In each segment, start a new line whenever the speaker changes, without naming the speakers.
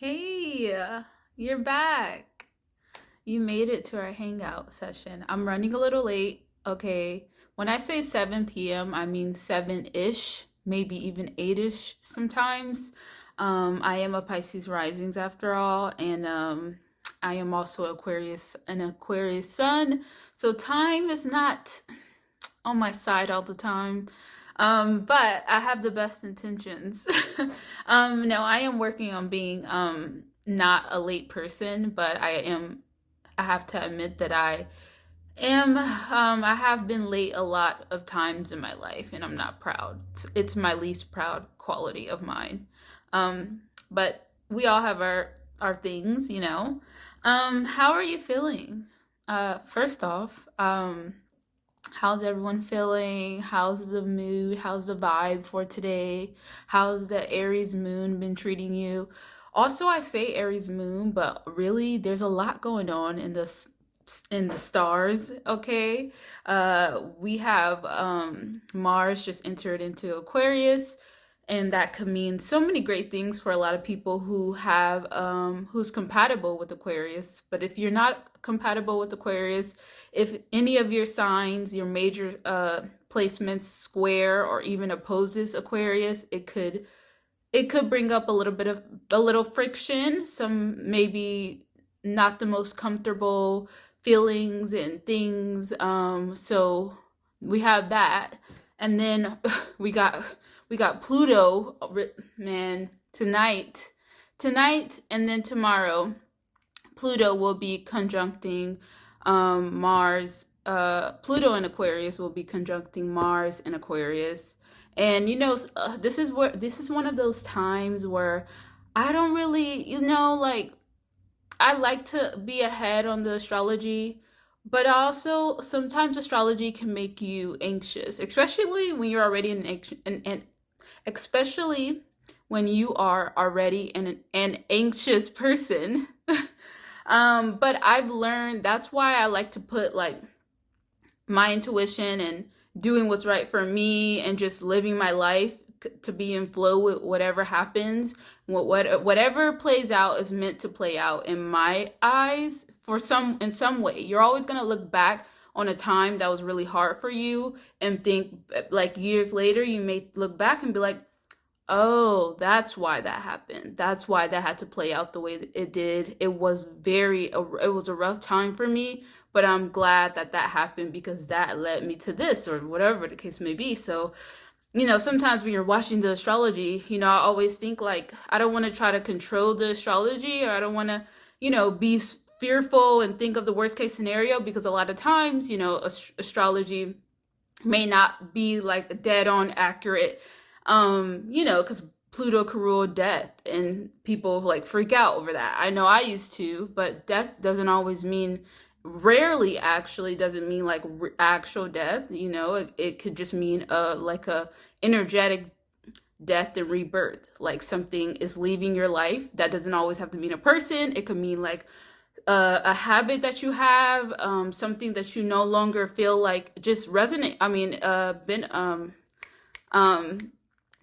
Hey, you're back. You made it to our hangout session. I'm running a little late. Okay. When I say 7 p.m., I mean 7-ish, maybe even 8-ish sometimes. I am a Pisces risings after all, and I am also an Aquarius sun. So time is not on my side all the time. But I have the best intentions. No, I am working on being not a late person, but I have to admit that I have been late a lot of times in my life, and I'm not proud. It's my least proud quality of mine. But we all have our things, you know. How are you feeling? First off, how's everyone feeling? How's the mood? How's the vibe for today? How's the Aries moon been treating you? Also, I say Aries moon, but really there's a lot going on in the stars, okay? We have Mars just entered into Aquarius, and that could mean so many great things for a lot of people who have who's compatible with Aquarius. But if you're not compatible with Aquarius, if any of your signs, your major placements square or even opposes Aquarius, it could bring up a little friction, some maybe not the most comfortable feelings and things. So we have that, and then we got we got Pluto, man, tonight, and then tomorrow. Pluto will be conjuncting Mars. Pluto in Aquarius will be conjuncting Mars in Aquarius, and this is one of those times where I don't really, like I like to be ahead on the astrology, but also sometimes astrology can make you anxious, especially when you're already an especially when you are already an anxious person. But I've learned that's why I like to put like my intuition and doing what's right for me and just living my life to be in flow with whatever happens. Whatever plays out is meant to play out in my eyes in some way. You're always going to look back on a time that was really hard for you and think, like, years later you may look back and be like, oh, that's why that happened. That's why that had to play out the way that it did. It was a rough time for me, but I'm glad that that happened because that led me to this or whatever the case may be. So, sometimes when you're watching the astrology, I always think like, I don't want to try to control the astrology, or I don't want to, be fearful and think of the worst case scenario, because a lot of times, astrology may not be like dead on accurate, because Pluto could rule death and people like freak out over that. I know I used to, but death doesn't always mean, rarely actually doesn't mean like actual death. It could just mean like a energetic death and rebirth, like something is leaving your life. That doesn't always have to mean a person. It could mean like a habit that you have, something that you no longer feel like just resonate. I mean, been um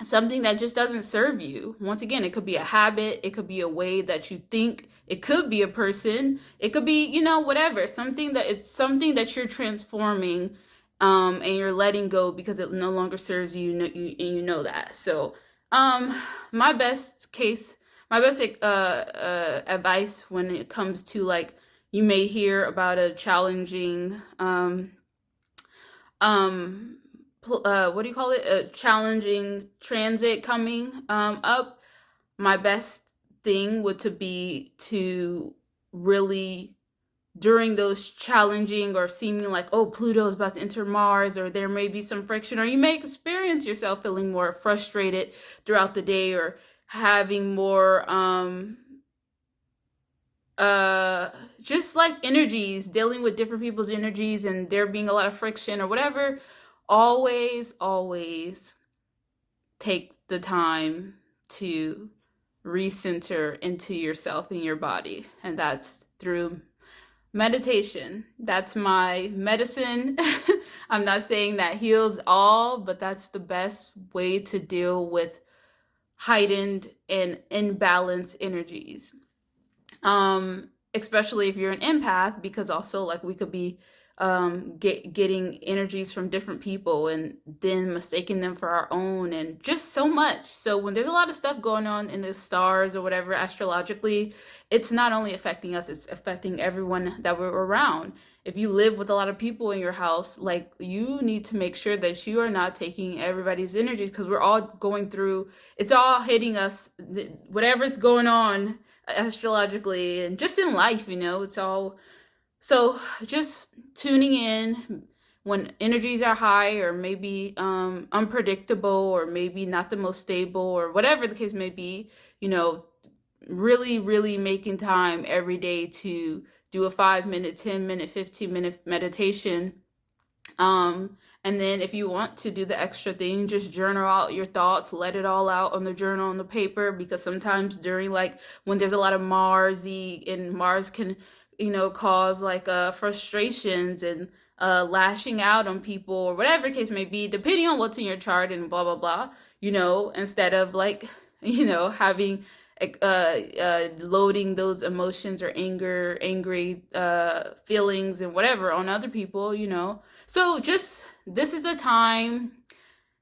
something that just doesn't serve you. Once again, it could be a habit, it could be a way that you think, it could be a person, it could be, whatever, something that you're transforming, and you're letting go because it no longer serves you, and you know that. So, my best case, my best advice when it comes to like, you may hear about a challenging um what do you call it, a challenging transit coming up. My best thing would to be to really, during those challenging or seeming like, oh, Pluto is about to enter Mars, or there may be some friction, or you may experience yourself feeling more frustrated throughout the day, or having more uh just like energies, dealing with different people's energies, and there being a lot of friction or whatever. Always take the time to recenter into yourself and your body, and that's through meditation. That's my medicine. I'm not saying that heals all, but that's the best way to deal with heightened and imbalanced energies. Especially if you're an empath, because also like we could be getting energies from different people and then mistaking them for our own, and just so much. So when there's a lot of stuff going on in the stars or whatever astrologically, it's not only affecting us, it's affecting everyone that we're around. If you live with a lot of people in your house, like, you need to make sure that you are not taking everybody's energies, because we're all going through, it's all hitting us, whatever's going on astrologically and just in life, it's all. So just tuning in when energies are high, or maybe unpredictable, or maybe not the most stable, or whatever the case may be, really, really making time every day to do a 5-minute, 10-minute, 15-minute meditation. And then if you want to do the extra thing, just journal out your thoughts, let it all out on the journal, on the paper, because sometimes during, like, when there's a lot of Mars-y, and Mars can, cause like frustrations and lashing out on people, or whatever the case may be, depending on what's in your chart and blah, blah, blah, instead of like, having loading those emotions or angry feelings and whatever on other people. So just, this is a time,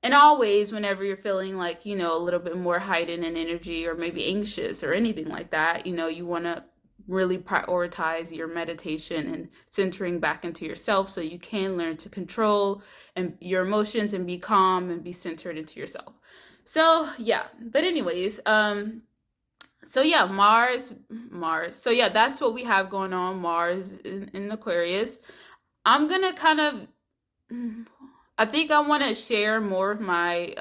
and always whenever you're feeling like, a little bit more heightened in energy, or maybe anxious or anything like that, you want to really prioritize your meditation and centering back into yourself, so you can learn to control and your emotions and be calm and be centered into yourself. So yeah, but anyways, so yeah, Mars. So yeah, that's what we have going on, Mars in Aquarius. I'm gonna kind of, I think I want to share more of my,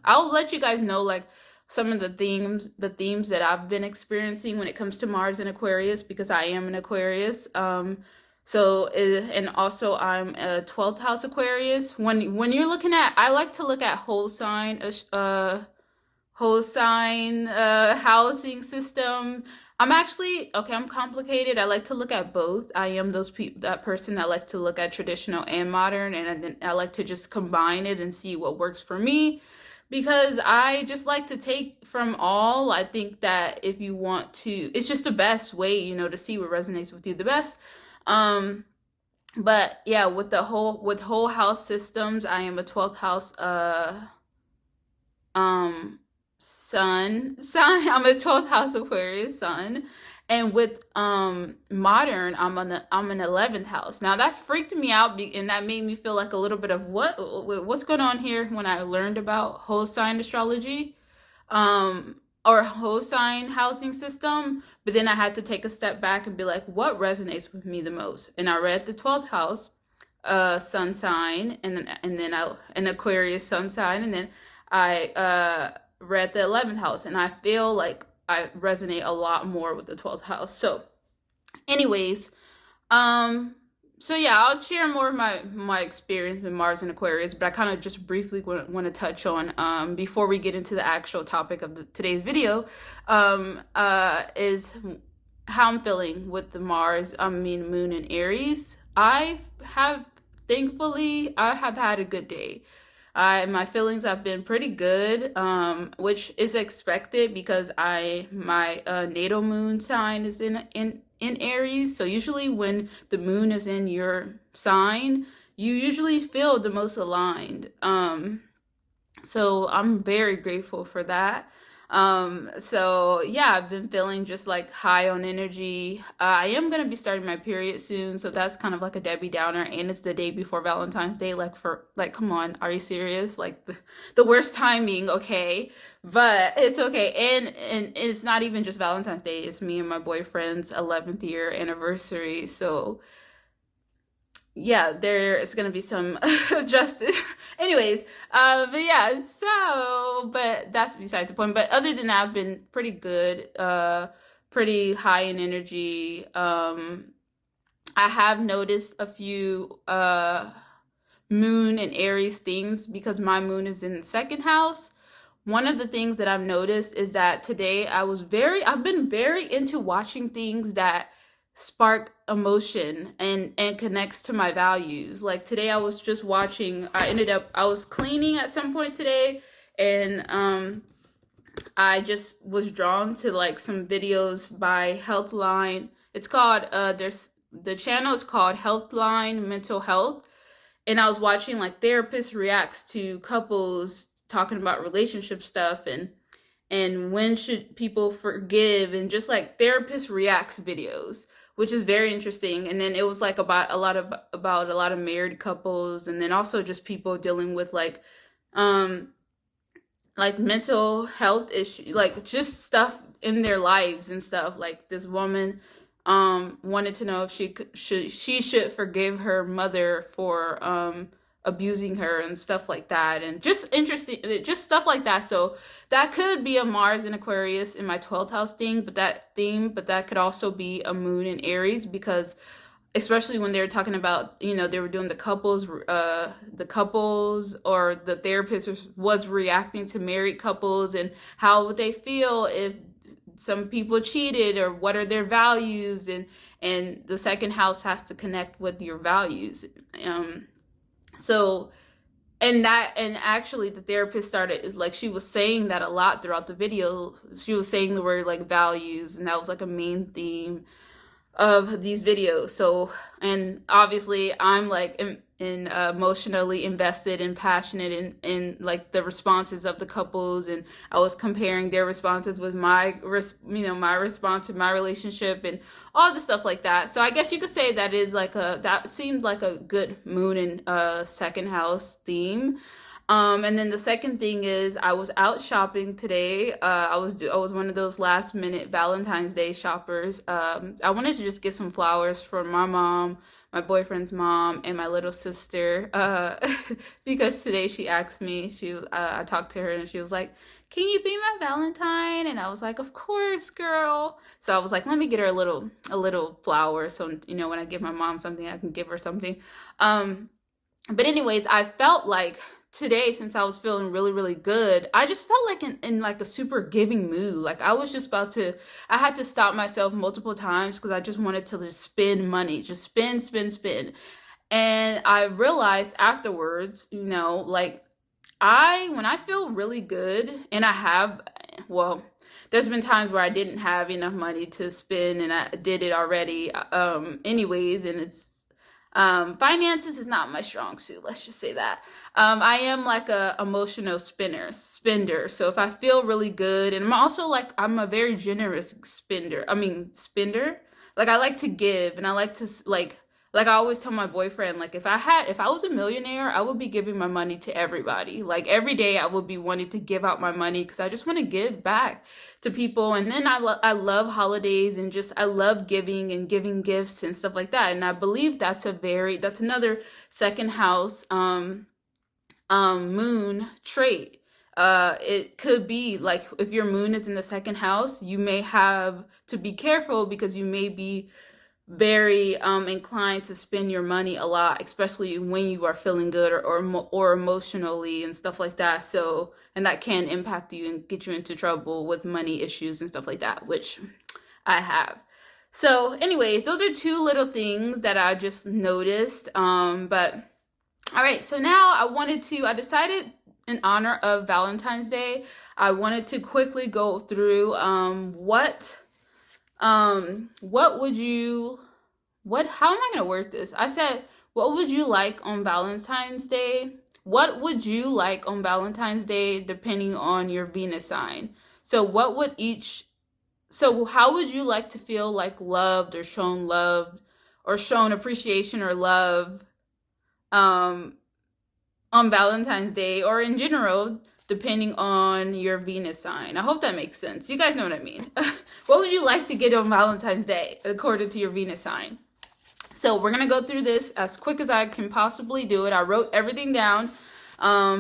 I'll let you guys know, like, some of the themes that I've been experiencing when it comes to Mars and Aquarius, because I am an Aquarius. And also I'm a 12th house Aquarius. When you're looking at, I like to look at whole sign housing system. I'm complicated. I like to look at both. I am that person that likes to look at traditional and modern, and then I like to just combine it and see what works for me, because I just like to take from all. I think that if you want to, it's just the best way, to see what resonates with you the best. But yeah, with whole house systems, I am a 12th house sun. I'm a 12th house Aquarius sun. And with modern, I'm an 11th house. Now that freaked me out, and that made me feel like a little bit of what's going on here when I learned about whole sign astrology, or whole sign housing system. But then I had to take a step back and be like, what resonates with me the most? And I read the 12th house sun sign, and then an Aquarius sun sign, and then I read the 11th house, and I feel like I resonate a lot more with the 12th house. So anyways, so yeah, I'll share more of my experience with Mars and Aquarius, but I kind of just briefly want to touch on, before we get into the actual topic of today's video, is how I'm feeling with the Moon in Aries. Thankfully, I have had a good day. My feelings have been pretty good, which is expected, because my natal moon sign is in Aries. So usually when the moon is in your sign, you usually feel the most aligned. So I'm very grateful for that. So yeah, I've been feeling just like high on energy. I am gonna be starting my period soon, so that's kind of like a Debbie Downer, and it's the day before Valentine's Day. Come on, are you serious? Like the worst timing, okay? But it's okay, and it's not even just Valentine's Day. It's me and my boyfriend's 11th year anniversary, so yeah, there is going to be some justice. Anyways, but yeah, but that's beside the point. But other than that, I've been pretty good, pretty high in energy. I have noticed a few moon and Aries themes, because my moon is in the 2nd house. One of the things that I've noticed is that today I've been very into watching things that spark emotion and connects to my values. Like today I was just watching, I was cleaning at some point today, and I just was drawn to like some videos by Healthline. It's called there's the channel is called Healthline Mental Health, and I was watching like therapists reacts to couples talking about relationship stuff, and when should people forgive, and just like therapist reacts videos, which is very interesting. And then it was like about a lot of married couples, and then also just people dealing with um like mental health issue, like just stuff in their lives and stuff. Like this woman wanted to know if she should forgive her mother for abusing her and stuff like that, and just interesting, just stuff like that. So that could be a Mars in Aquarius in my 12th house theme, but that could also be a moon in Aries, because especially when they were talking about, they were doing the couples, or the therapist was reacting to married couples, and how would they feel if some people cheated, or what are their values, and the second house has to connect with your values. So and actually the therapist started, is like, she was saying that a lot throughout the video. She was saying the word like values, and that was like a main theme of these videos. So, and obviously I'm like emotionally invested and passionate in like the responses of the couples, and I was comparing their responses with my response to my relationship, and all the stuff like that. So I guess you could say that seemed like a good moon and second house theme. And then the second thing is, I was out shopping today. I was one of those last minute Valentine's Day shoppers. I wanted to just get some flowers for my mom, my boyfriend's mom, and my little sister. Because today she asked me. I talked to her, and she was like, "Can you be my Valentine?" And I was like, "Of course, girl." So I was like, "Let me get her a little flower, so when I give my mom something, I can give her something." But anyways, I felt like today, since I was feeling really, really good, I just felt like in like a super giving mood. Like I was just I had to stop myself multiple times, because I just wanted to just spend money, just spend, spend, spend. And I realized afterwards, like when I feel really good, and well, there's been times where I didn't have enough money to spend, and I did it already, anyways, and it's finances is not my strong suit. Let's just say that. I am like a emotional spender. So if I feel really good, and I'm also like, I'm a very generous spender. Like I like to give, and I like to like I always tell my boyfriend, like if I was a millionaire, I would be giving my money to everybody. Like every day I would be wanting to give out my money, because I just want to give back to people. And then I love holidays, and just I love giving and giving gifts and stuff like that. And I believe that's another second house moon trait. It could be like, if your moon is in the second house, you may have to be careful, because you may be very inclined to spend your money a lot, especially when you are feeling good, or emotionally and stuff like that. So, and that can impact you and get you into trouble with money issues and stuff like that, which I have. So anyways, those are two little things that I just noticed. But all right, so now I decided, in honor of Valentine's Day, I wanted to quickly go through what would you, how am I going to word this? I said, what would you like on Valentine's Day? What would you like on Valentine's Day, depending on your Venus sign? So how would you like to feel like loved, or shown appreciation or love, um, on Valentine's Day, or in general, depending on your Venus sign? I hope that makes sense. You guys know what I mean. What would you like to get on Valentine's Day, according to your Venus sign? So we're going to go through this as quick as I can possibly do it. I wrote everything down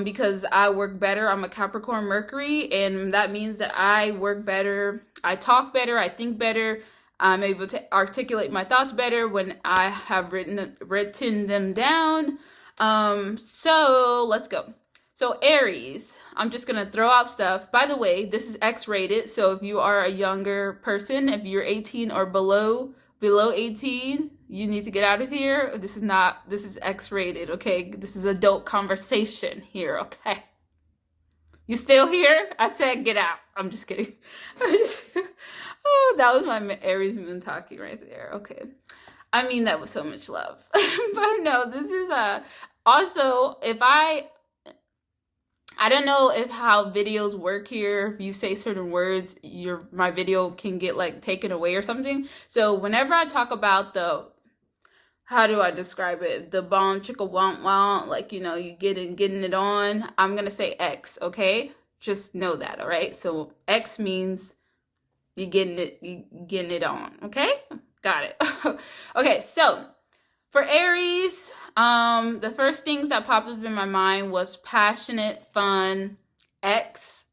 because I work better. I'm a Capricorn Mercury, and that means that I work better. I talk better. I think better. I'm able to articulate my thoughts better when I have written them down. So let's go. So Aries, I'm just going to throw out stuff. By the way, this is X-rated. So if you are a younger person, if you're 18 or below 18, you need to get out of here. This is X-rated, okay? This is adult conversation here, okay? You still here? I said get out. I'm just kidding. Oh, that was my Aries moon talking right there. Okay. I mean that with so much love. But no, this is also if I don't know if how videos work here. If you say certain words, my video can get like taken away or something. So whenever I talk about the, how do I describe it? The bomb chicka womp womp, like you getting it on. I'm gonna say X, okay? Just know that, all right? So X means you getting it on, okay? Got it. Okay, so for Aries, the first things that popped up in my mind was passionate, fun, X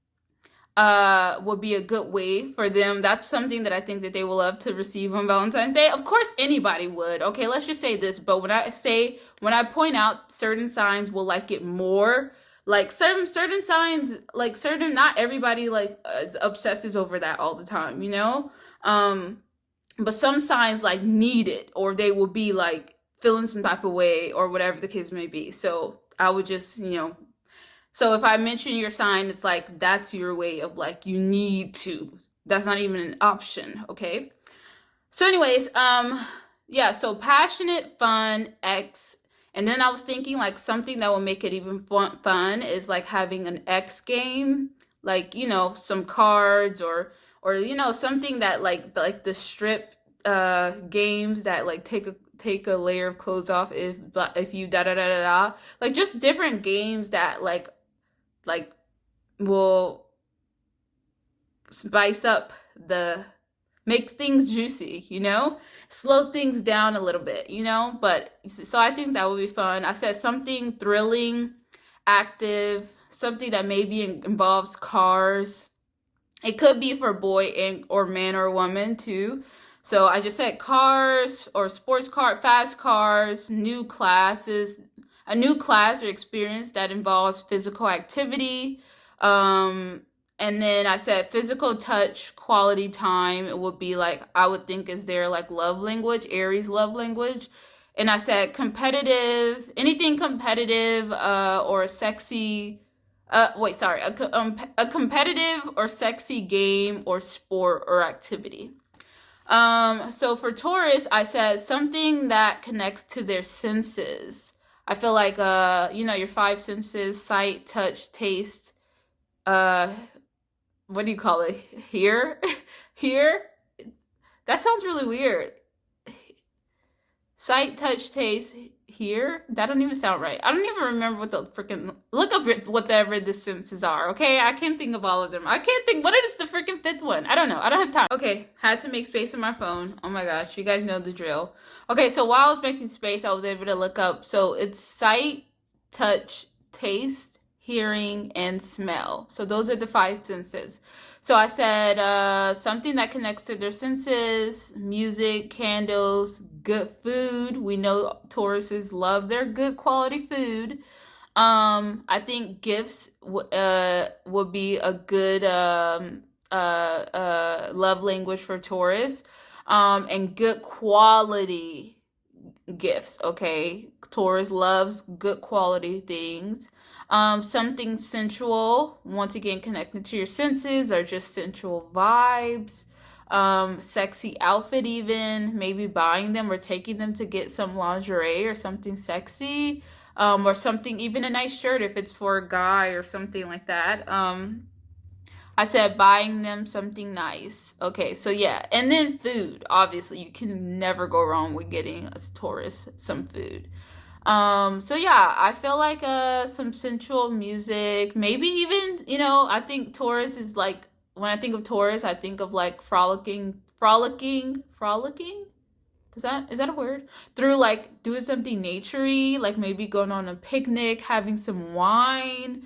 would be a good way for them. That's something that I think that they will love to receive on Valentine's Day. Of course, anybody would. Okay, let's just say this. But when I point out certain signs will like it more, like certain signs, like certain, not everybody like obsesses over that all the time, but some signs like need it, or they will be like feeling some type of way or whatever the case may be. So I would just, so if I mention your sign, it's like that's your way of like you need to. That's not even an option, okay? So anyways, yeah, so passionate, fun, X. And then I was thinking like something that will make it even fun is like having an X game, like, some cards or something that like the strip games that like take a layer of clothes off if you da da da da da, like just different games that like will spice up makes things juicy, slow things down a little bit, but so I think that would be fun. I said something thrilling, active, something that maybe involves cars. It could be for boy or man or woman too. So I just said cars or sports car, fast cars, new classes, a new class or experience that involves physical activity. And then I said physical touch, quality time. It would be like, I would think is their like love language, Aries love language. And I said competitive, anything competitive or sexy. A competitive or sexy game or sport or activity. So for Taurus, I said something that connects to their senses. I feel like, your five senses, sight, touch, taste, what do you call it? Hear? Hear? That sounds really weird. Sight, touch, taste, hear? That don't even sound right. I don't even remember what the freaking, look up whatever the senses are, okay? I can't think of all of them. I can't think, what is the freaking fifth one? I don't know. I don't have time. Okay, had to make space on my phone. Oh my gosh, you guys know the drill. Okay, so while I was making space, I was able to look up. So it's sight, touch, taste, hearing, and smell. So those are the five senses. So I said something that connects to their senses, music, candles, good food. We know Tauruses love their good quality food. I think gifts would be a good love language for Taurus. And good quality gifts, okay? Taurus loves good quality things. Something sensual, once again connected to your senses, or just sensual vibes. Sexy outfit, even maybe buying them or taking them to get some lingerie or something sexy, or something, even a nice shirt if it's for a guy or something like that. I said buying them something nice. Okay, so yeah, and then food. Obviously, you can never go wrong with getting a Taurus some food. So yeah, I feel like some sensual music, maybe even, I think Taurus is like, when I think of Taurus, I think of like frolicking. Is that a word? Through like doing something naturey, like maybe going on a picnic, having some wine,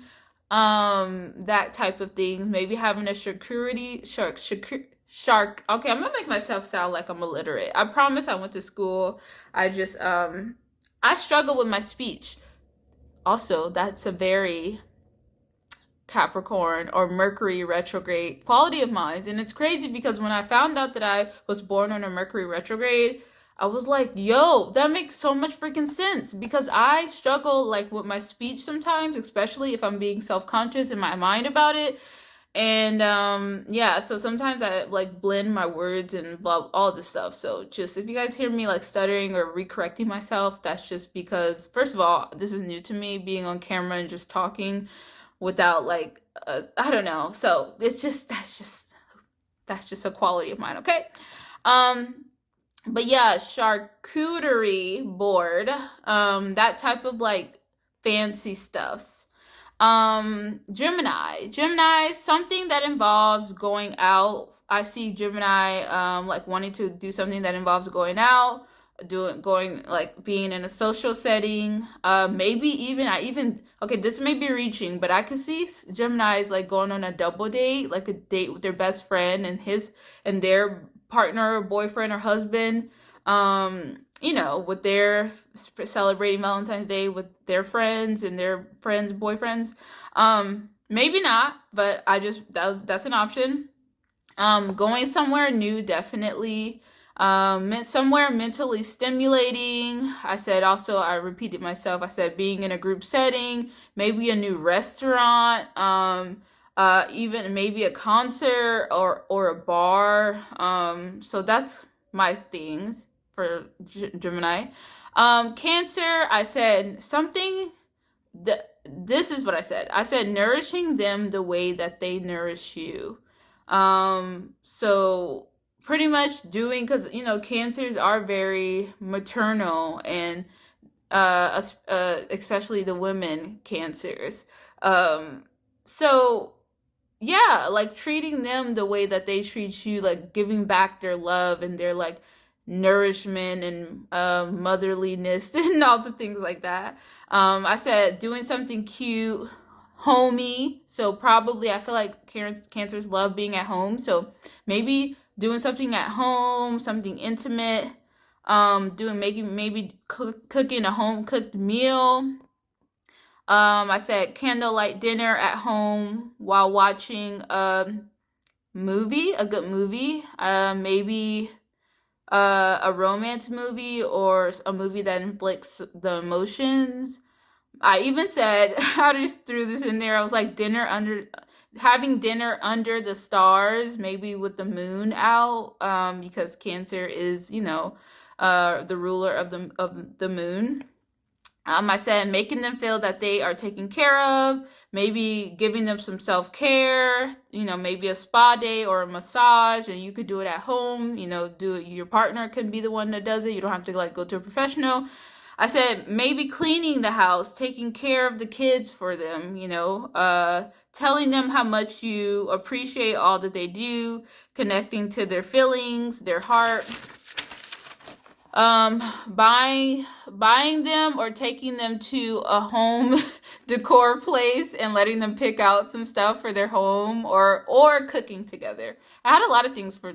that type of things. Maybe having a shark. Okay, I'm gonna make myself sound like I'm illiterate. I promise I went to school. I just I struggle with my speech. Also, that's a very Capricorn or Mercury retrograde quality of mine. And it's crazy because when I found out that I was born on a Mercury retrograde, I was like, yo, that makes so much freaking sense, because I struggle like with my speech sometimes, especially if I'm being self-conscious in my mind about it. And yeah, so sometimes I like blend my words and blah, all this stuff. So just if you guys hear me like stuttering or recorrecting myself, that's just because, first of all, this is new to me, being on camera and just talking without like I don't know. So it's just that's just a quality of mine, okay? Um but yeah, charcuterie board, that type of like fancy stuffs. Gemini, something that involves going out. I see Gemini like wanting to do something that involves going out, going like being in a social setting. Maybe even okay, this may be reaching, but I could see Gemini's like going on a double date, like a date with their best friend and his and their partner, or boyfriend, or husband. With their celebrating Valentine's Day with their friends and their friends' boyfriends. Maybe not, but that's an option. Going somewhere new, definitely. Somewhere mentally stimulating. I repeated myself. I said being in a group setting, maybe a new restaurant, even maybe a concert or a bar. So that's my things for Gemini. Cancer, I said something this is what I said. I said nourishing them the way that they nourish you. So pretty much doing, because cancers are very maternal, and especially the women cancers. So yeah, like treating them the way that they treat you, like giving back their love and their like nourishment and motherliness and all the things like that. I said doing something cute, homey. So probably I feel like cancers love being at home. So maybe doing something at home, something intimate. Cooking a home cooked meal. I said candlelight dinner at home while watching a good movie. Maybe a romance movie or a movie that inflicts the emotions. I even said, I just threw this in there. I was like, having dinner under the stars, maybe with the moon out, because Cancer is, the ruler of the moon. I said making them feel that they are taken care of, maybe giving them some self-care, maybe a spa day or a massage, and you could do it at home, your partner can be the one that does it. You don't have to like go to a professional. I said maybe cleaning the house, taking care of the kids for them, telling them how much you appreciate all that they do, connecting to their feelings, their heart. Buying them or taking them to a home decor place and letting them pick out some stuff for their home, or cooking together. I had a lot of things for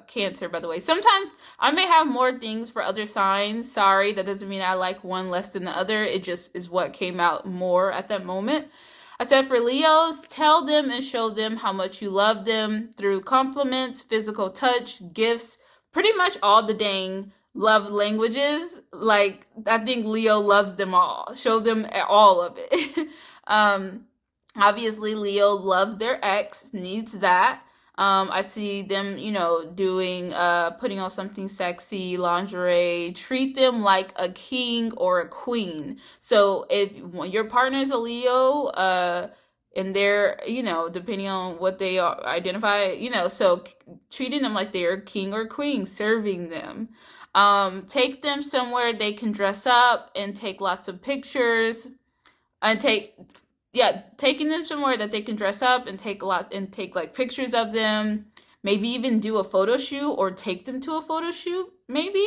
Cancer, by the way. Sometimes I may have more things for other signs. Sorry, that doesn't mean I like one less than the other. It just is what came out more at that moment. I said for Leos, tell them and show them how much you love them through compliments, physical touch, gifts, pretty much all the dang love languages. Like, I think Leo loves them all. Show them all of it. Obviously, Leo loves their ex, needs that. I see them, doing, putting on something sexy, lingerie, treat them like a king or a queen. So if your partner is a Leo, and they're, depending on what they are, identify, so treating them like they're a king or queen, serving them. Take them somewhere they can dress up and take lots of pictures, and taking them somewhere that they can dress up and take like pictures of them. Maybe even do a photo shoot or take them to a photo shoot, maybe.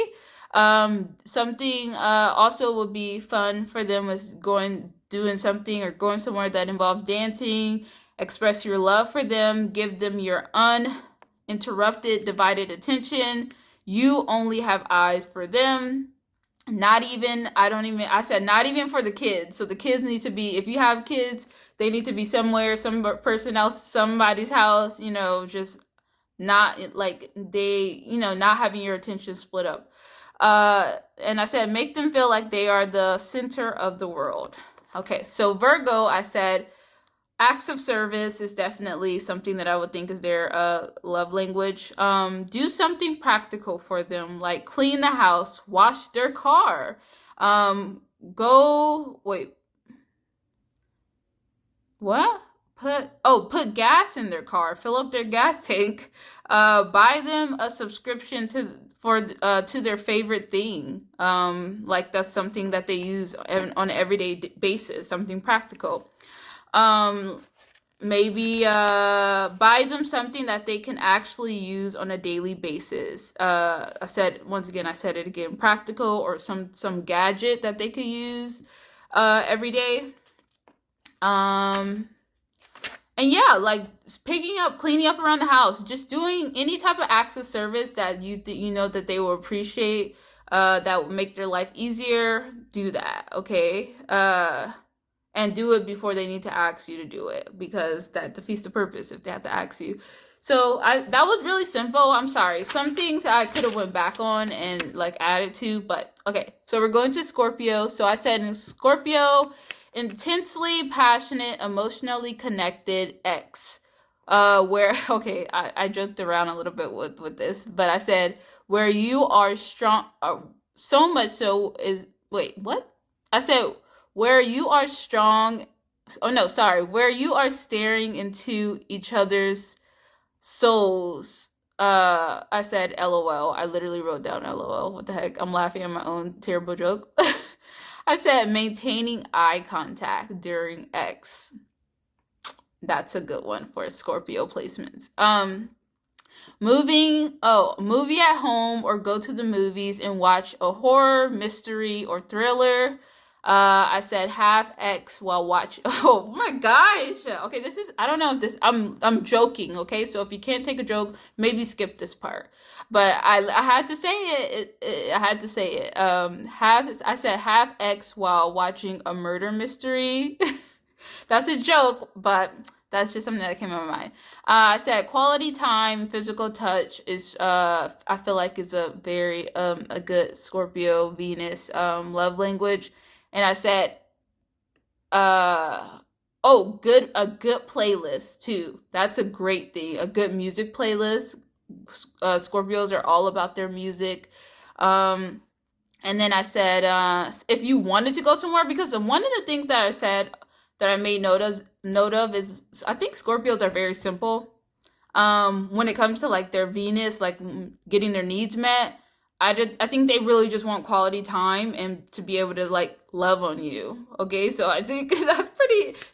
Something also would be fun for them is doing something or going somewhere that involves dancing. Express your love for them. Give them your uninterrupted, divided attention. You only have eyes for them. I said not even for the kids. So the kids need to be, if you have kids, they need to be somewhere, some person else, somebody's house, just not like they, not having your attention split up. And I said, make them feel like they are the center of the world. Okay, so Virgo, I said, acts of service is definitely something that I would think is their love language. Do something practical for them, like clean the house, wash their car, go, wait, what? Put gas in their car, fill up their gas tank, buy them a subscription to their favorite thing. Like that's something that they use on an everyday basis, something practical. Maybe buy them something that they can actually use on a daily basis. I said it again, practical, or some gadget that they could use every day. And yeah, like cleaning up around the house, just doing any type of acts of service that you know that they will appreciate, that will make their life easier. Do that, okay? And do it before they need to ask you to do it, because that defeats the purpose if they have to ask you. So that was really simple. I'm sorry. Some things I could have went back on and like added to, but okay. So we're going to Scorpio. So I said in Scorpio, intensely passionate, emotionally connected ex. Okay, I joked around a little bit with this, but I said where you are strong, so much so is, wait, what? I said where you are strong, oh no, sorry, where you are staring into each other's souls. I said LOL. I literally wrote down LOL. What the heck? I'm laughing at my own terrible joke. I said maintaining eye contact during X. That's a good one for Scorpio placements. Movie at home, or go to the movies and watch a horror, mystery, or thriller. I said have X while watching. Oh my gosh. Okay, I don't know if this, I'm joking, okay? So if you can't take a joke, maybe skip this part. But I had to say it. I had to say it. I said have X while watching a murder mystery. That's a joke, but that's just something that came to my mind. I said quality time, physical touch is, I feel like is a very, a good Scorpio, Venus, love language. And I said, a good playlist too. That's a great thing. A good music playlist. Scorpios are all about their music. And then I said, if you wanted to go somewhere, because one of the things that I said that I made note of is, I think Scorpios are very simple. When it comes to like their Venus, like getting their needs met, I think they really just want quality time and to be able to like love on you. Okay, so I think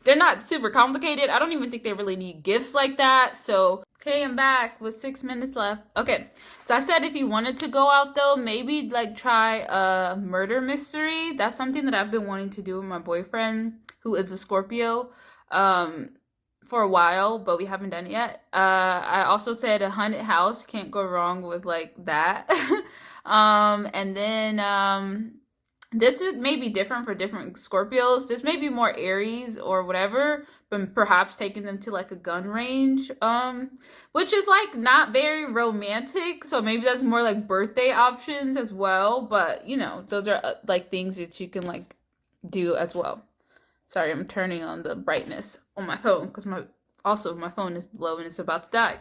they're not super complicated. I don't even think they really need gifts like that. So, okay, I'm back with 6 minutes left. Okay, so I said if you wanted to go out though, maybe like try a murder mystery. That's something that I've been wanting to do with my boyfriend, who is a Scorpio, for a while, but we haven't done it yet. I also said a haunted house. Can't go wrong with like that. And then this is maybe different for different Scorpios. This may be more Aries or whatever, but perhaps taking them to like a gun range, which is like not very romantic. So maybe that's more like birthday options as well. But you know, those are like things that you can like do as well. Sorry, I'm turning on the brightness on my phone because my phone is low and it's about to die.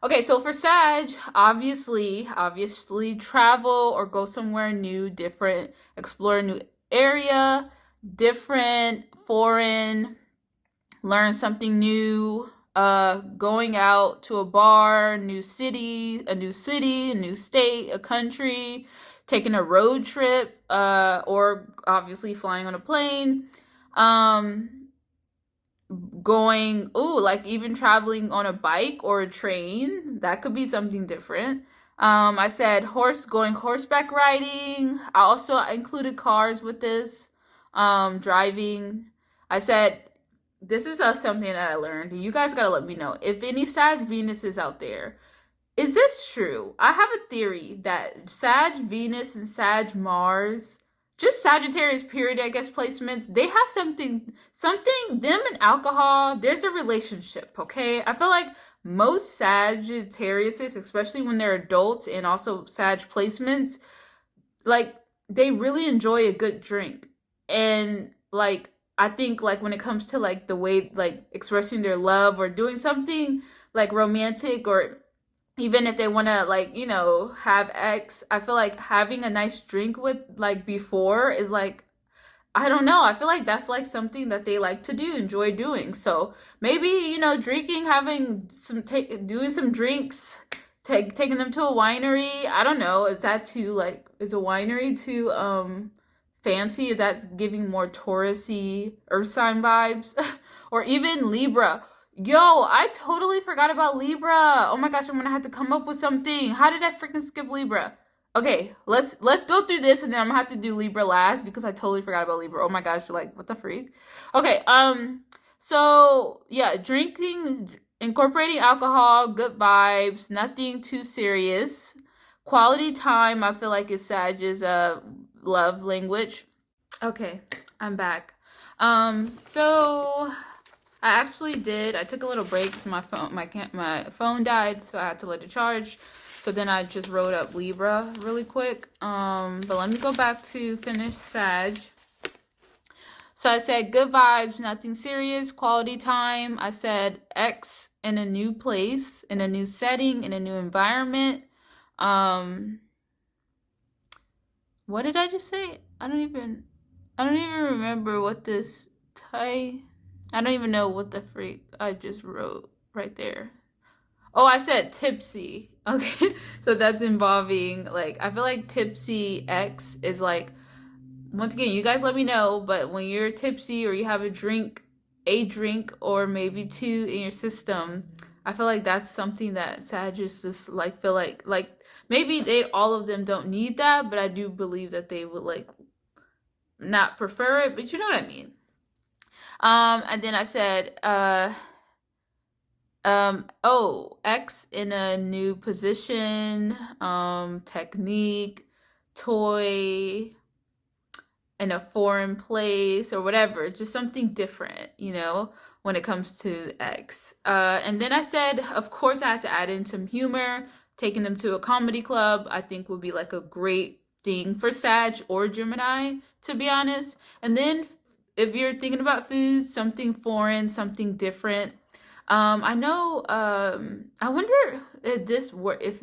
Okay, so for Sag, obviously travel or go somewhere new, different, explore a new area, different, foreign, learn something new, going out to a bar, a new state, a country, taking a road trip, or obviously flying on a plane, going, like even traveling on a bike or a train. That could be something different. I said going horseback riding. I also included cars with this. Driving. I said this is something that I learned. You guys gotta let me know if any Sag Venus is out there. Is this true? I have a theory that Sag Venus and Sag Mars, just Sagittarius period, I guess, placements, they have something, them and alcohol, there's a relationship, okay? I feel like most Sagittariuses, especially when they're adults and also Sag placements, like they really enjoy a good drink. And like I think like when it comes to like the way like expressing their love or doing something like romantic, or even if they want to like, you know, have X, I feel like having a nice drink with like before is like, I don't know. I feel like that's like something that they like to do, enjoy doing. So maybe, you know, drinking, having some, doing some drinks, taking them to a winery. I don't know. Is that too like, is a winery too fancy? Is that giving more Taurusy earth sign vibes? Or even Libra. Yo, I totally forgot about Libra. Oh my gosh, I'm gonna have to come up with something. How did I freaking skip Libra? Okay, let's go through this, and then I'm gonna have to do Libra last because I totally forgot about Libra. Oh my gosh, like what the freak? Okay, so yeah, drinking, incorporating alcohol, good vibes, nothing too serious. Quality time, I feel like is Sag's love language. Okay, I'm back. So I actually did. I took a little break because my phone died, so I had to let it charge. So then I just wrote up Libra really quick. But let me go back to finish Sag. So I said good vibes, nothing serious, quality time. I said X in a new place, in a new setting, in a new environment. What did I just say? I don't even remember what this I don't even know what the freak I just wrote right there. Oh, I said tipsy. Okay. So that's involving like I feel like tipsy X is like, once again, you guys let me know, but when you're tipsy or you have a drink or maybe two in your system, I feel like that's something that Sagittarius just like feel like maybe they all of them don't need that, but I do believe that they would like not prefer it, but you know what I mean. And then I said X in a new position, technique, toy, in a foreign place or whatever, just something different, you know, when it comes to X. And then I said, of course, I had to add in some humor. Taking them to a comedy club, I think would be like a great thing for Sag or Gemini, to be honest. And then if you're thinking about food, something foreign, something different. I know. I wonder if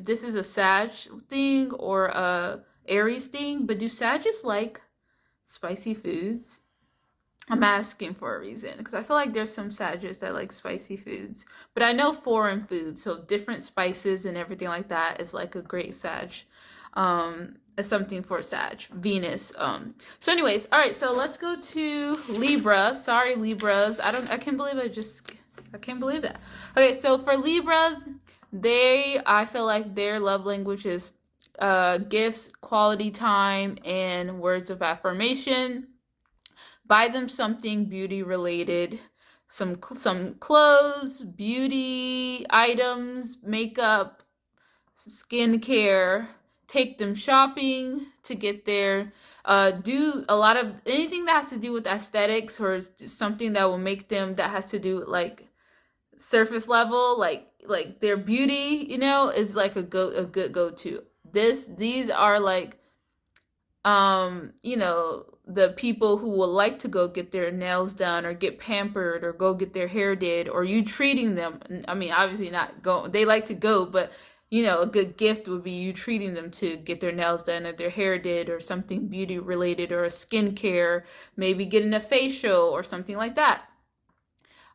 this is a Sag thing or a Aries thing. But do Sagittarius like spicy foods? I'm asking for a reason because I feel like there's some Sagittarius that like spicy foods, but I know foreign foods, so different spices and everything like that is like a great Sag. As something for Sag, Venus. So anyways, all right, so let's go to Libra. Sorry, Libras. I can't believe I can't believe that. Okay, so for Libras, I feel like their love language is gifts, quality time, and words of affirmation. Buy them something beauty related, some clothes, beauty items, makeup, skincare. Take them shopping to get there. Do a lot of anything that has to do with aesthetics or something that will make them, that has to do with like surface level, like their beauty, you know, is like a good go-to. These are like you know, the people who will like to go get their nails done or get pampered or go get their hair did, or you treating them. I mean, obviously not go, they like to go, but you know, a good gift would be you treating them to get their nails done or their hair did or something beauty related or a skincare, maybe getting a facial or something like that.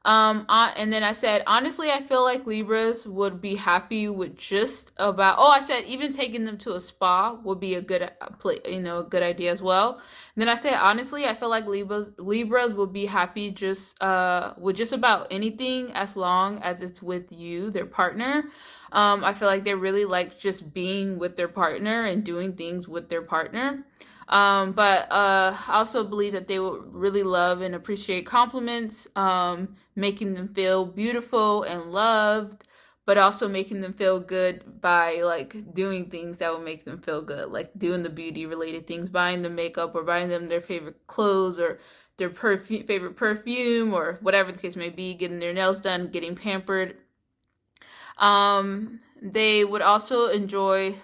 And then I said, honestly, I feel like Libras would be happy with just about. Oh, I said even taking them to a spa would be a good, a good idea as well. And then I said, honestly, I feel like Libras would be happy just with just about anything as long as it's with you, their partner. I feel like they really like just being with their partner and doing things with their partner. But I also believe that they will really love and appreciate compliments, making them feel beautiful and loved, but also making them feel good by like doing things that will make them feel good, like doing the beauty related things, buying them makeup or buying them their favorite clothes or their favorite perfume or whatever the case may be, getting their nails done, getting pampered. They would also enjoy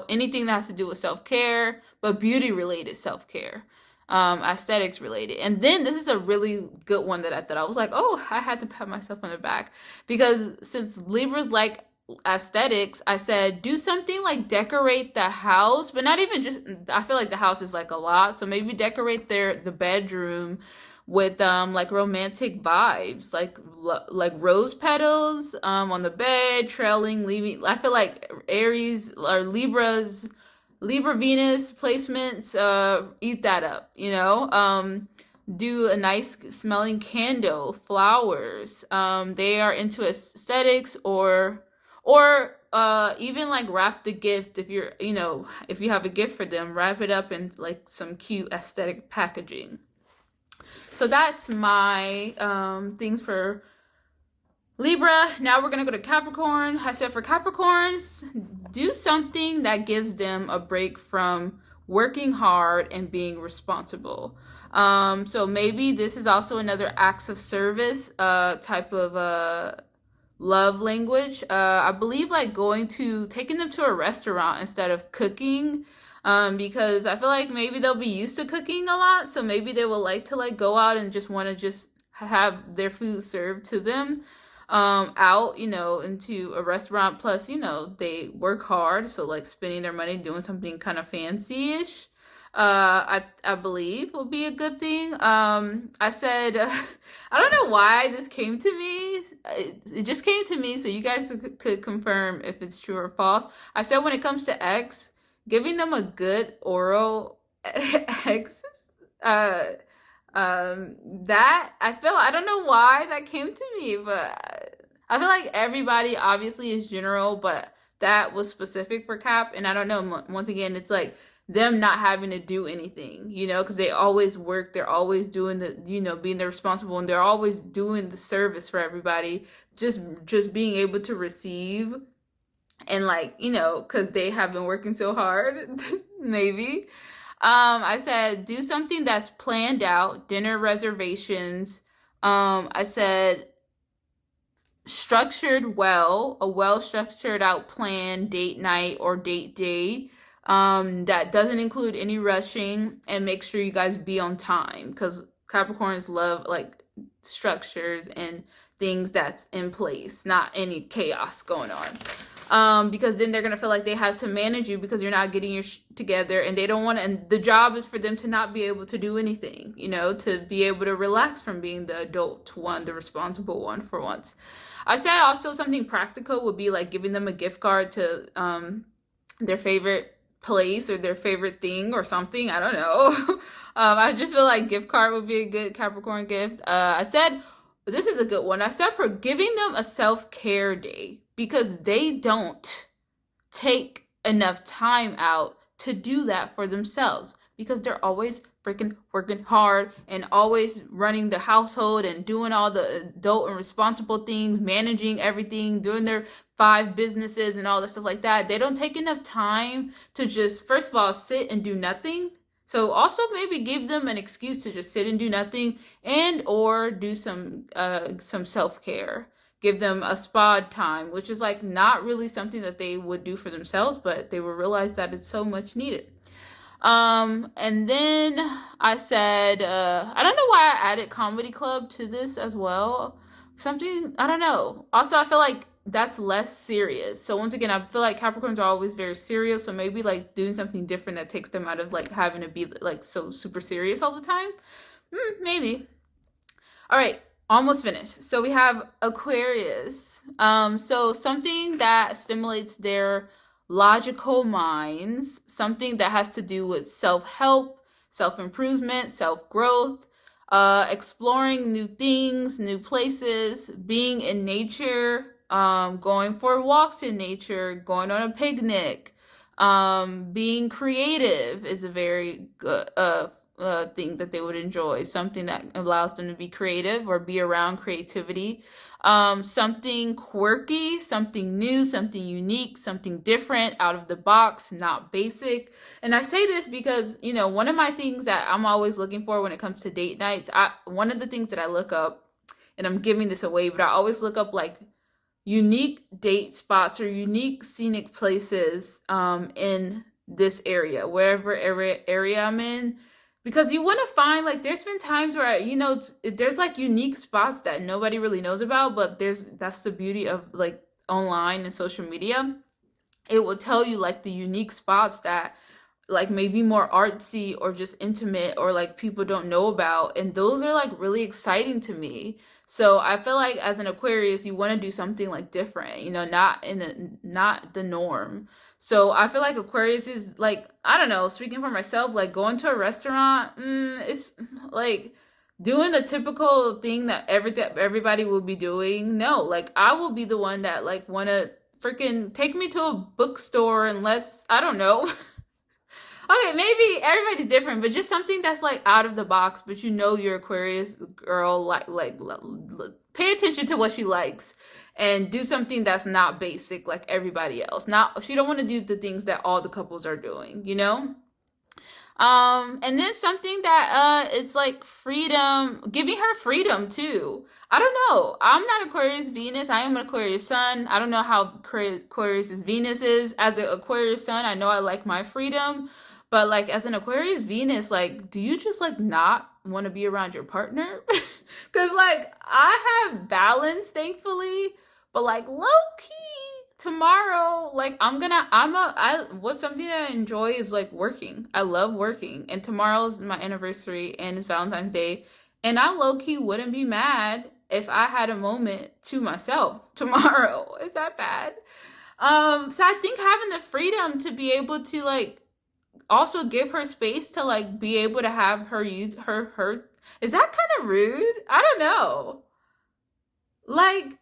anything that has to do with self-care, but beauty related self-care, aesthetics related. And then this is a really good one that I thought, I was like, oh, I had to pat myself on the back, because since Libras like aesthetics, I said do something like decorate the house, but not even just, I feel like the house is like a lot, so maybe decorate the bedroom with like romantic vibes, like rose petals on the bed, trailing, leaving. I feel like Aries or Libra Venus placements eat that up, you know. Do a nice smelling candle, flowers. They are into aesthetics, or even like wrap the gift, if you're, you know, if you have a gift for them, wrap it up in like some cute aesthetic packaging. So that's my things for Libra. Now we're going to go to Capricorn. I said for Capricorns, do something that gives them a break from working hard and being responsible. So maybe this is also another acts of service type of love language. I believe like taking them to a restaurant instead of cooking. Because I feel like maybe they'll be used to cooking a lot, so maybe they will like to like go out and just want to just have their food served to them out, you know, into a restaurant. Plus, you know, they work hard, so like spending their money doing something kind of fancy-ish, I believe will be a good thing. I said, I don't know why this came to me. It just came to me, so you guys could confirm if it's true or false. I said when it comes to X, giving them a good oral X, that I don't know why that came to me, but I feel like everybody obviously is general, but that was specific for Cap. And I don't know, once again, it's like them not having to do anything, you know, because they always work, they're always doing being the responsible, and they're always doing the service for everybody, just being able to receive. And like, you know, because they have been working so hard, maybe. I said, do something that's planned out, dinner reservations. I said, structured well, a well-structured out plan, date night or date day. That doesn't include any rushing, and make sure you guys be on time, because Capricorns love like structures and things that's in place, not any chaos going on. Because then they're gonna feel like they have to manage you because you're not getting your together, and they don't want to. And the job is for them to not be able to do anything, you know, to be able to relax from being the adult one, the responsible one for once. I said also something practical would be like giving them a gift card to their favorite place or their favorite thing or something. I don't know. I just feel like gift card would be a good Capricorn gift. I said, this is a good one. I said for giving them a self-care day, because they don't take enough time out to do that for themselves, because they're always freaking working hard and always running the household and doing all the adult and responsible things, managing everything, doing their 5 businesses and all that stuff like that. They don't take enough time to just, first of all, sit and do nothing. So also maybe give them an excuse to just sit and do nothing, and or do some self-care. Give them a spa time, which is like not really something that they would do for themselves, but they will realize that it's so much needed. And then I said, I don't know why I added comedy club to this as well. Something, I don't know. Also, I feel like that's less serious. So once again, I feel like Capricorns are always very serious. So maybe like doing something different that takes them out of like having to be like so super serious all the time. Maybe. All right. Almost finished. So we have Aquarius. So something that stimulates their logical minds, something that has to do with self-help, self-improvement, self-growth, exploring new things, new places, being in nature, going for walks in nature, going on a picnic, being creative is a very good thing that they would enjoy, something that allows them to be creative or be around creativity. Something quirky, something new, something unique, something different, out of the box, not basic. And I say this because, you know, one of my things that I'm always looking for when it comes to date nights, one of the things that I look up, and I'm giving this away, but I always look up like unique date spots or unique scenic places in this area, wherever area I'm in. Because you want to find, like, there's been times where, there's like unique spots that nobody really knows about, but that's the beauty of like online and social media. It will tell you like the unique spots that like maybe more artsy or just intimate or like people don't know about, and those are like really exciting to me. So I feel like as an Aquarius you want to do something like different, not the norm. So I feel like Aquarius is like, I don't know, speaking for myself, like going to a restaurant, it's like doing the typical thing that everybody will be doing. No, like I will be the one that like want to freaking take me to a bookstore and let's, I don't know. Okay, maybe everybody's different, but just something that's like out of the box, but your Aquarius girl pay attention to what she likes and do something that's not basic like everybody else. Not She don't want to do the things that all the couples are doing, you know? And then something that is like freedom, giving her freedom too. I don't know. I'm not Aquarius Venus. I am an Aquarius Sun. I don't know how Aquarius Venus is. As an Aquarius Sun, I know I like my freedom, but like as an Aquarius Venus, like, do you just like not want to be around your partner? Because like I have balance, thankfully, but like low key tomorrow, like what's something that I enjoy is like working. I love working, and tomorrow's my anniversary and it's Valentine's Day, and I low-key wouldn't be mad if I had a moment to myself tomorrow. Is that bad? So I think having the freedom to be able to like also give her space to like be able to have her use her, is that kind of rude? I don't know. Like,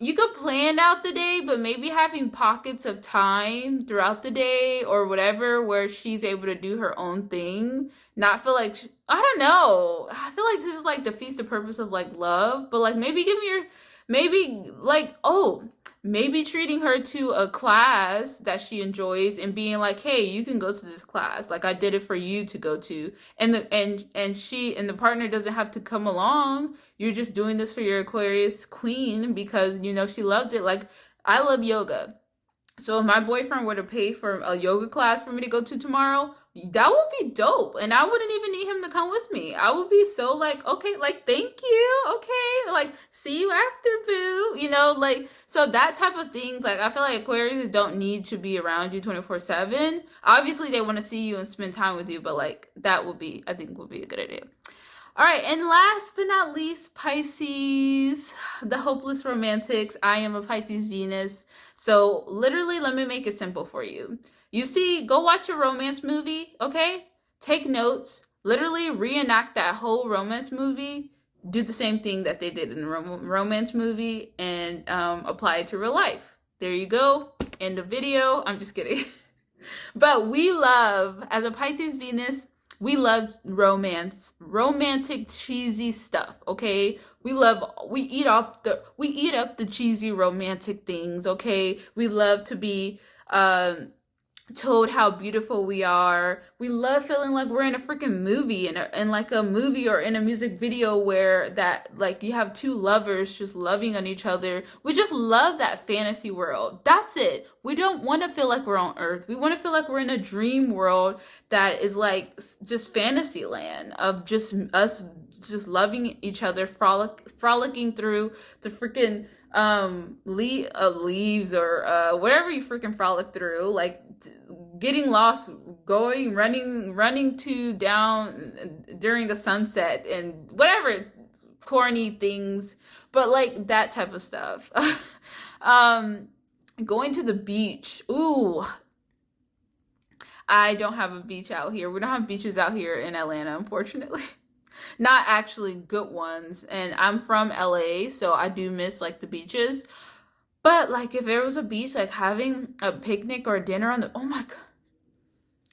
you could plan out the day, but maybe having pockets of time throughout the day or whatever where she's able to do her own thing, not feel like I don't know. I feel like this is like defeats the purpose of like love, but like maybe maybe like, maybe treating her to a class that she enjoys and being like, hey, you can go to this class, like I did it for you to go to, and the partner doesn't have to come along. You're just doing this for your Aquarius queen because she loves it. Like, I love yoga. So if my boyfriend were to pay for a yoga class for me to go to tomorrow, that would be dope. And I wouldn't even need him to come with me. I would be so like, okay, like, thank you. Okay. Like, see you after, boo. Like, so that type of things, like, I feel like Aquarius don't need to be around you 24/7. Obviously, they want to see you and spend time with you, but like, I think would be a good idea. All right, and last but not least, Pisces, the hopeless romantics. I am a Pisces Venus. So literally, let me make it simple for you. Go watch a romance movie, okay? Take notes, literally reenact that whole romance movie. Do the same thing that they did in the romance movie and apply it to real life. There you go. End of video. I'm just kidding. But as a Pisces Venus, we love romance, romantic, cheesy stuff, okay? We eat up the cheesy romantic things, okay? We love to be told how beautiful we are. We love feeling like we're in a freaking movie, in like a movie or in a music video where that like you have two lovers just loving on each other. We just love that fantasy world. That's it. We don't want to feel like we're on Earth. We want to feel like we're in a dream world that is like just fantasy land of just us just loving each other, frolicking through the freaking leaves or whatever you freaking frolic through, like getting lost, running to down during a sunset and whatever corny things, but like that type of stuff. Going to the beach. Ooh, I don't have a beach out here. We don't have beaches out here in Atlanta, unfortunately. Not actually good ones. And I'm from LA, so I do miss like the beaches. But like if there was a beach, like having a picnic or a dinner oh my God,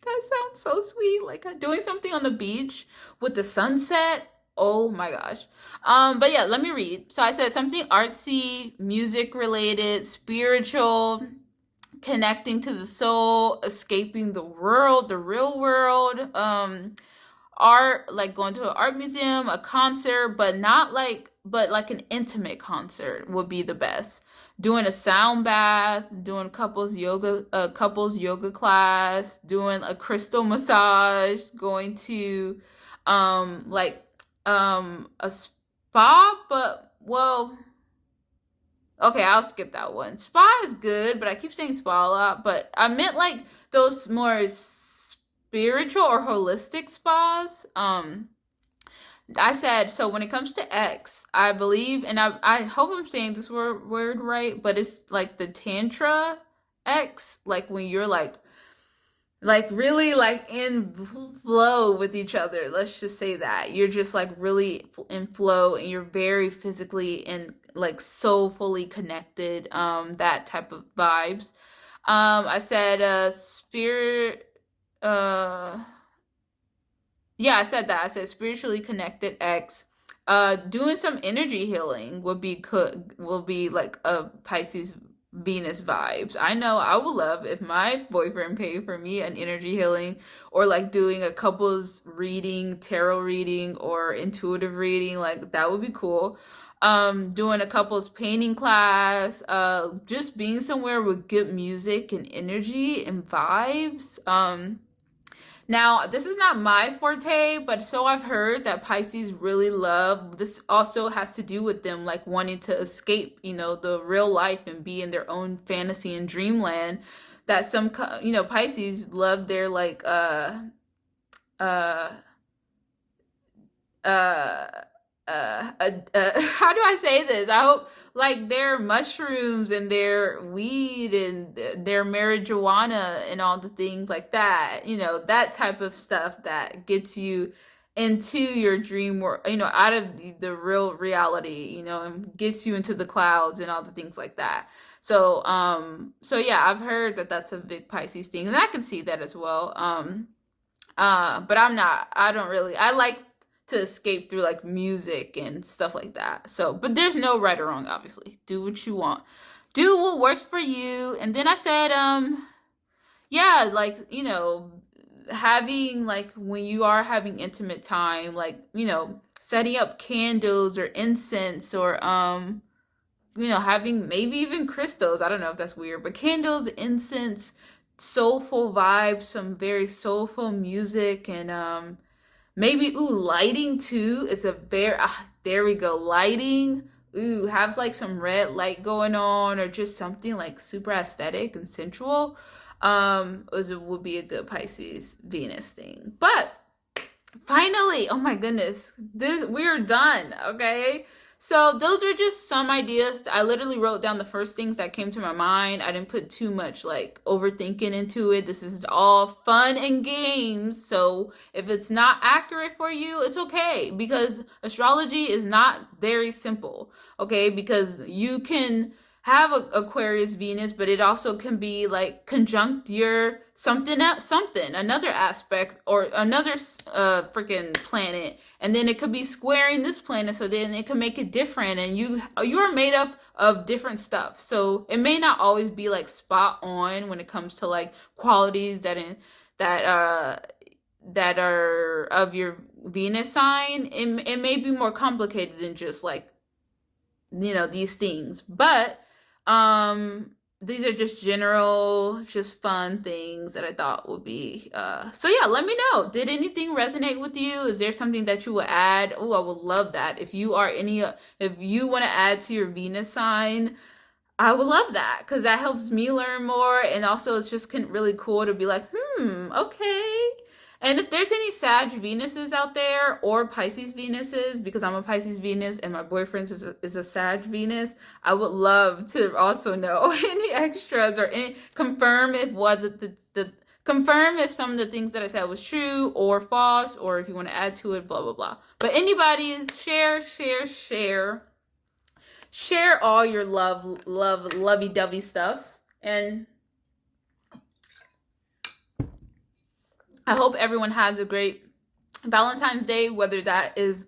that sounds so sweet. Like doing something on the beach with the sunset. Oh my gosh. But yeah, let me read. So I said something artsy, music related, spiritual, connecting to the soul, escaping the world, the real world. Art, like going to an art museum, a concert, but like an intimate concert would be the best. doing a sound bath, doing couples yoga class, doing a crystal massage, going to like a spa, but well, okay, I'll skip that one. Spa is good, but I keep saying spa a lot, but I meant like those more spiritual or holistic spas. I said, so when it comes to X, I believe, and I hope I'm saying this word right, but it's like the Tantra X, like when you're like really like in flow with each other. Let's just say that. You're just like really in flow and you're very physically and like soulfully connected. That type of vibes. I said spirit uh yeah, I said that. I said spiritually connected X. Doing some energy healing will be like a Pisces Venus vibes. I know I would love if my boyfriend paid for me an energy healing or like doing a couples reading, tarot reading, or intuitive reading. Like that would be cool. Doing a couples painting class, just being somewhere with good music and energy and vibes. Now, this is not my forte, but so I've heard that Pisces really love. This also has to do with them like wanting to escape, the real life and be in their own fantasy and dreamland. That Pisces love their like uh uh how do I say this? I hope like their mushrooms and their weed and their marijuana and all the things like that, that type of stuff that gets you into your dream world, out of the real reality, and gets you into the clouds and all the things like that. So yeah, I've heard that that's a big Pisces thing, and I can see that as well. But I don't really, I like to escape through like music and stuff like that. So, but there's no right or wrong, obviously. Do what you want. Do what works for you. And then I said, yeah, like, having like when you are having intimate time, like, setting up candles or incense or, having maybe even crystals. I don't know if that's weird, but candles, incense, soulful vibes, some very soulful music, and maybe lighting too. It's a very there we go, lighting. Have like some red light going on, or just something like super aesthetic and sensual. Would be a good Pisces Venus thing. But finally, oh my goodness, we're done. Okay. So those are just some ideas. I literally wrote down the first things that came to my mind. I didn't put too much like overthinking into it. This is all fun and games. So if it's not accurate for you, it's okay, because astrology is not very simple. Okay, because you can have Aquarius Venus, but it also can be like conjunct your something, another aspect or another freaking planet, and then it could be squaring this planet, so then it can make it different, and you're made up of different stuff. So it may not always be like spot on when it comes to like qualities that are of your Venus sign. It may be more complicated than just like these things, but these are just general, just fun things that I thought would be so yeah, let me know, did anything resonate with you? Is there something that you would add? Oh, I would love that. If you want to add to your Venus sign, I would love that, because that helps me learn more, and also it's just really cool to be like, okay. And if there's any Sag Venuses out there, or Pisces Venuses, because I'm a Pisces Venus and my boyfriend is a Sag Venus, I would love to also know any extras, or confirm if confirm if some of the things that I said was true or false, or if you want to add to it, blah blah blah. But anybody, share all your lovey-dovey stuff, and I hope everyone has a great Valentine's Day, whether that is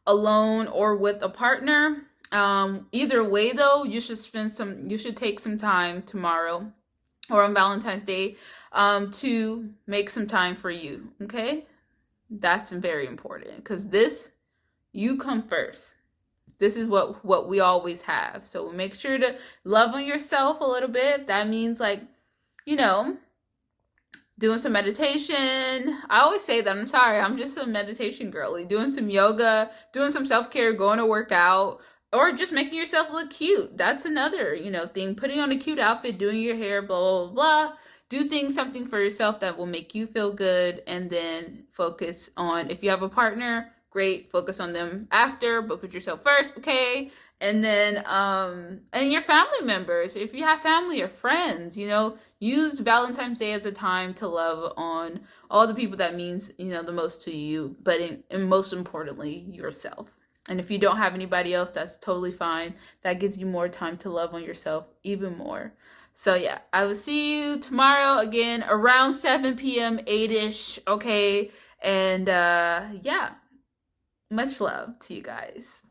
alone or with a partner. Either way though, you should take some time tomorrow or on Valentine's Day to make some time for you. Okay? That's very important, because you come first. This is what we always have. So make sure to love on yourself a little bit. That means, like, you know, doing some meditation. I always say that. I'm sorry, I'm just a meditation girly. Doing some yoga, doing some self-care, going to work out, or just making yourself look cute. That's another, thing. Putting on a cute outfit, doing your hair, blah, blah, blah. Do something for yourself that will make you feel good, and then focus on, if you have a partner, great, focus on them after, but put yourself first, okay? And then and your family members, if you have family or friends, use Valentine's Day as a time to love on all the people that means, the most to you, but and most importantly, yourself. And if you don't have anybody else, that's totally fine. That gives you more time to love on yourself even more. So yeah, I will see you tomorrow again around 7 p.m., 8-ish, okay? And yeah, much love to you guys.